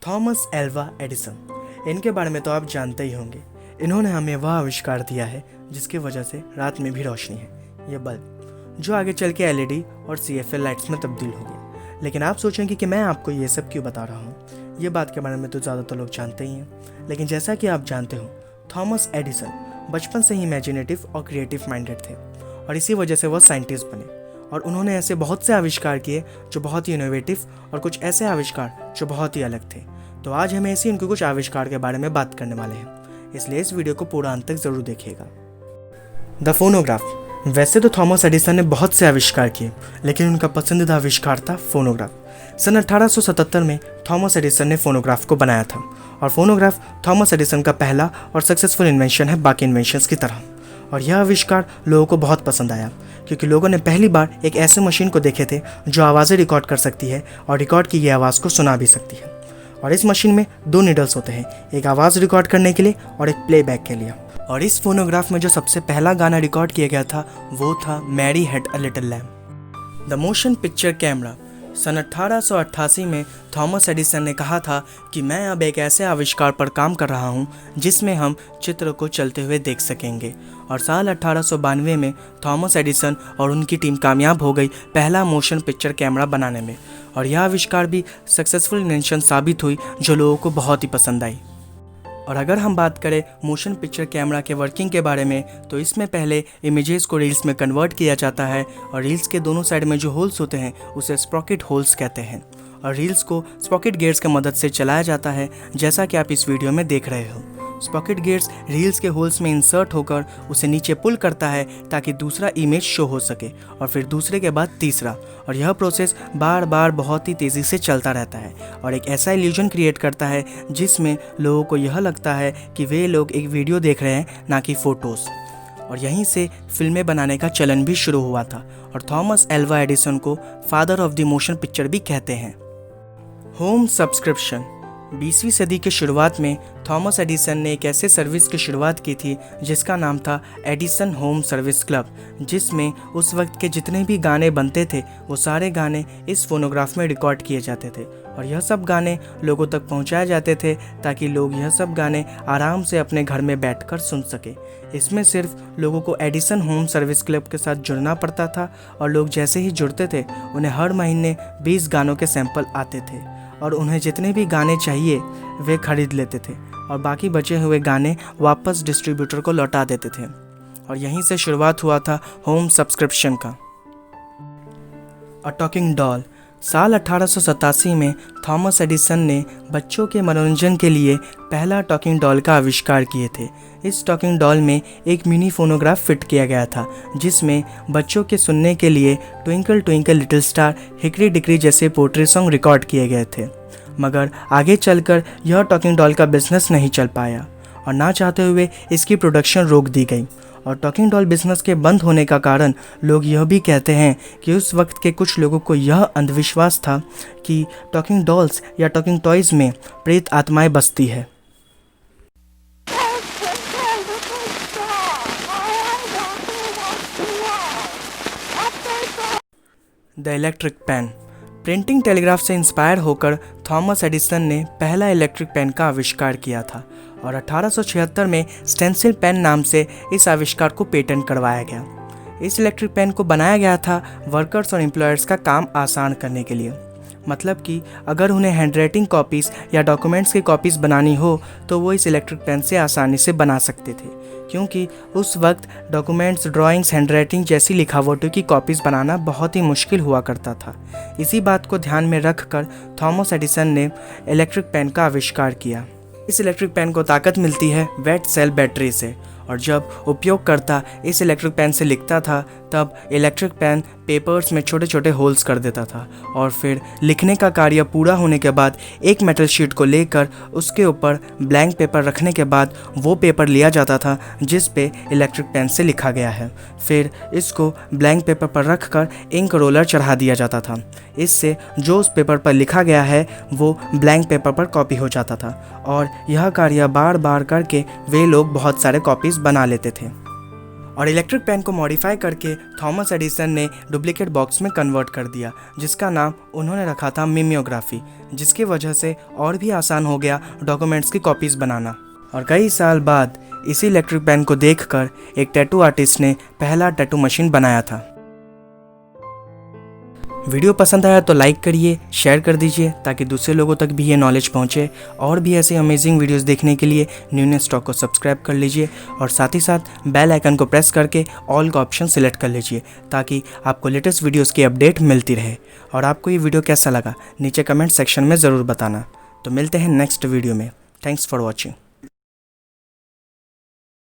Thomas Alva Edison, इनके बारे में तो आप जानते ही होंगे। इन्होंने हमें वह आविष्कार दिया है जिसकी वजह से रात में भी रोशनी है, ये बल्ब जो आगे चल के एलईडी और सीएफएल लाइट्स में तब्दील हो गया। लेकिन आप सोचेंगे कि मैं आपको ये सब क्यों बता रहा हूँ। ये बात के बारे में तो ज़्यादातर लोग जानते ही हैं, लेकिन जैसा कि आप जानते हो, थॉमस एडिसन बचपन से ही इमेजिनेटिव और क्रिएटिव माइंडेड थे और इसी वजह से वह साइंटिस्ट बने। और उन्होंने ऐसे बहुत से आविष्कार किए जो बहुत ही इनोवेटिव और कुछ ऐसे आविष्कार जो बहुत ही अलग थे। तो आज हम ऐसे इनके कुछ आविष्कार के बारे में बात करने वाले हैं, इसलिए इस वीडियो को पूरा अंत तक ज़रूर देखिएगा। The phonograph. वैसे तो थॉमस एडिसन ने बहुत से आविष्कार किए, लेकिन उनका पसंदीदा आविष्कार था फोनोग्राफ। सन 1877 में थॉमस एडिसन ने फोनोग्राफ को बनाया था और फोनोग्राफ थॉमस एडिसन का पहला और सक्सेसफुल इन्वेंशन है बाकी इन्वेंशंस की तरह। और यह आविष्कार लोगों को बहुत पसंद आया क्योंकि लोगों ने पहली बार एक ऐसे मशीन को देखे थे जो आवाज़ें रिकॉर्ड कर सकती है और रिकॉर्ड की गई आवाज़ को सुना भी सकती है। और इस मशीन में 2 नीडल्स होते हैं, एक आवाज़ रिकॉर्ड करने के लिए और एक प्लेबैक के लिए। और इस फोनोग्राफ में जो सबसे पहला गाना रिकॉर्ड किया गया था वो था Mary had a little lamb. The motion picture camera. सन 1888 में थॉमस एडिसन ने कहा था कि मैं अब एक ऐसे आविष्कार पर काम कर रहा हूं जिसमें हम चित्र को चलते हुए देख सकेंगे। और साल 1892 में थॉमस एडिसन और उनकी टीम कामयाब हो गई पहला मोशन पिक्चर कैमरा बनाने में। और यह आविष्कार भी सक्सेसफुल इन्वेंशन साबित हुई जो लोगों को बहुत ही पसंद आई। और अगर हम बात करें मोशन पिक्चर कैमरा के वर्किंग के बारे में, तो इसमें पहले इमेजेस को रील्स में कन्वर्ट किया जाता है और रील्स के दोनों साइड में जो होल्स होते हैं उसे स्प्रॉकेट होल्स कहते हैं। और रील्स को स्प्रॉकेट गियर्स की मदद से चलाया जाता है, जैसा कि आप इस वीडियो में देख रहे हो। स्प्रॉकेट गियर्स रील्स के होल्स में इंसर्ट होकर उसे नीचे पुल करता है ताकि दूसरा इमेज शो हो सके और फिर दूसरे के बाद तीसरा। और यह प्रोसेस बार बार बहुत ही तेज़ी से चलता रहता है और एक ऐसा इल्यूजन क्रिएट करता है जिसमें लोगों को यह लगता है कि वे लोग एक वीडियो देख रहे हैं, ना कि फ़ोटोज़। और यहीं से फिल्में बनाने का चलन भी शुरू हुआ था और थॉमस एल्वा एडिसन को father of the motion picture भी कहते हैं। Home subscription. 20वीं सदी के शुरुआत में थॉमस एडिसन ने एक ऐसे सर्विस की शुरुआत की थी जिसका नाम था एडिसन होम सर्विस क्लब, जिसमें उस वक्त के जितने भी गाने बनते थे वो सारे गाने इस फोनोग्राफ में रिकॉर्ड किए जाते थे और यह सब गाने लोगों तक पहुंचाए जाते थे ताकि लोग यह सब गाने आराम से अपने घर में बैठकर सुन सके। इसमें सिर्फ लोगों को एडिसन होम सर्विस क्लब के साथ जुड़ना पड़ता था और लोग जैसे ही जुड़ते थे उन्हें हर महीने 20 गानों के सैंपल आते थे और उन्हें जितने भी गाने चाहिए वे खरीद लेते थे और बाकी बचे हुए गाने वापस डिस्ट्रीब्यूटर को लौटा देते थे। और यहीं से शुरुआत हुआ था होम सब्सक्रिप्शन का। A talking doll. साल 1887 में थॉमस एडिसन ने बच्चों के मनोरंजन के लिए पहला टॉकिंग डॉल का आविष्कार किए थे। इस टॉकिंग डॉल में एक मिनी फोनोग्राफ फिट किया गया था जिसमें बच्चों के सुनने के लिए twinkle twinkle little star, hickory dickory जैसे पोट्री सॉन्ग रिकॉर्ड किए गए थे। मगर आगे चलकर यह टॉकिंग डॉल का बिजनेस नहीं चल पाया और ना चाहते हुए इसकी प्रोडक्शन रोक दी गई। और टॉकिंग डॉल बिजनेस के बंद होने का कारण लोग यह भी कहते हैं कि उस वक्त के कुछ लोगों को यह अंधविश्वास था कि टॉकिंग डॉल्स या टॉकिंग टॉयज़ में प्रेत आत्माएं बसती है। The electric pen. Printing telegraph से इंस्पायर होकर थॉमस एडिसन ने पहला इलेक्ट्रिक पेन का आविष्कार किया था और 1876 में स्टेंसिल पेन नाम से इस आविष्कार को पेटेंट करवाया गया। इस इलेक्ट्रिक पेन को बनाया गया था वर्कर्स और एम्प्लॉयर्स का काम आसान करने के लिए। मतलब कि अगर उन्हें हैंडराइटिंग कॉपीज़ या डॉक्यूमेंट्स की कॉपीज़ बनानी हो तो वो इस इलेक्ट्रिक पेन से आसानी से बना सकते थे, क्योंकि उस वक्त डॉक्यूमेंट्स, ड्राइंग्स, हैंडराइटिंग जैसी लिखावटों की कॉपीज़ बनाना बहुत ही मुश्किल हुआ करता था। इसी बात को ध्यान में रखकर थॉमस एडिसन ने इलेक्ट्रिक पेन का आविष्कार किया। इस इलेक्ट्रिक पेन को ताकत मिलती है वेट सेल बैटरी से और जब उपयोगकर्ता इस इलेक्ट्रिक पेन से लिखता था तब इलेक्ट्रिक पेन पेपर्स में छोटे छोटे होल्स कर देता था और फिर लिखने का कार्य पूरा होने के बाद एक मेटल शीट को लेकर उसके ऊपर ब्लैंक पेपर रखने के बाद वो पेपर लिया जाता था जिस पे इलेक्ट्रिक पेन से लिखा गया है। फिर इसको ब्लैंक पेपर पर रखकर इंक रोलर चढ़ा दिया जाता था। इससे जो उस पेपर पर लिखा गया है वो ब्लैंक पेपर पर कॉपी हो जाता था और यह कार्य बार बार करके वे लोग बहुत सारे कॉपीज़ बना लेते थे। और इलेक्ट्रिक पेन को मॉडिफाई करके थॉमस एडिसन ने डुप्लीकेट बॉक्स में कन्वर्ट कर दिया, जिसका नाम उन्होंने रखा था मिमियोग्राफी, जिसकी वजह से और भी आसान हो गया डॉक्यूमेंट्स की कॉपीज़ बनाना। और कई साल बाद इसी इलेक्ट्रिक पेन को देखकर एक टैटू आर्टिस्ट ने पहला टैटू मशीन बनाया था। वीडियो पसंद आया तो लाइक करिए, शेयर कर दीजिए ताकि दूसरे लोगों तक भी ये नॉलेज पहुंचे। और भी ऐसे अमेजिंग वीडियोस देखने के लिए न्यूनेस टॉक को सब्सक्राइब कर लीजिए और साथ ही साथ बेल आइकन को प्रेस करके ऑल का ऑप्शन सिलेक्ट कर लीजिए ताकि आपको लेटेस्ट वीडियोस की अपडेट मिलती रहे। और आपको ये वीडियो कैसा लगा नीचे कमेंट सेक्शन में ज़रूर बताना। तो मिलते हैं नेक्स्ट वीडियो में। Thanks for watching.